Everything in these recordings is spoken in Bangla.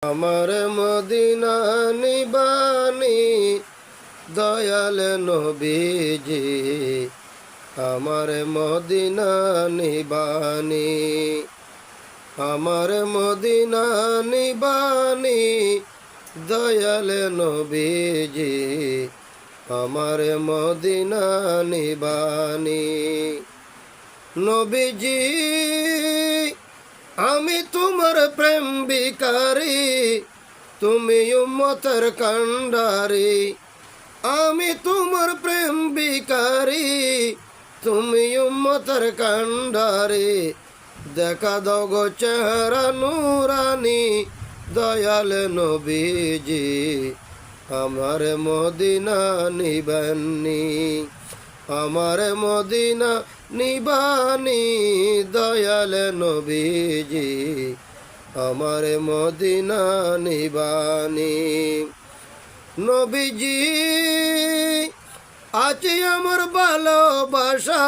আমার মদিনা নিবানি দয়াল নবীজি, আমার মদিনা নিবানি, আমার মদিনা নিবানি দয়াল নবীজি, আমার মদিনা নিবানি। নবীজি আমি তোমার প্রেম ভিখারি, তুমি উম্মতের কান্ডারি। আমি তোমার প্রেম ভিখারি, তুমি উম্মতের কান্ডারি। দেখা দাও গো চেহারা নুরানি দয়াল নবীজি, আমার মদিনা নিবানি, আমার মদিনা নিবানি দয়াল নবীজি, আমার মদিনা নিবানি। নবীজি আছে আমার ভালোবাসা,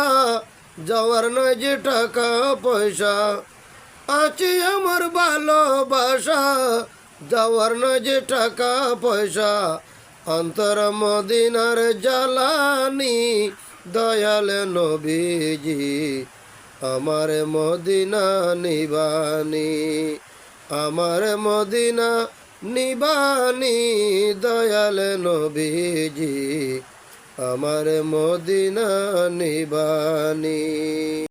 যাওয়ার নয় যে টাকা পয়সা। আছে আমার ভালোবাসা, যাওয়ার নয় যে টাকা পয়সা। অন্তর মদিনার জ্বালানি দয়াল নবীজি, আমার মদিনা নিবানি, আমার মদিনা নিবানি দয়াল নবীজি, আমার মদিনা নিবানি।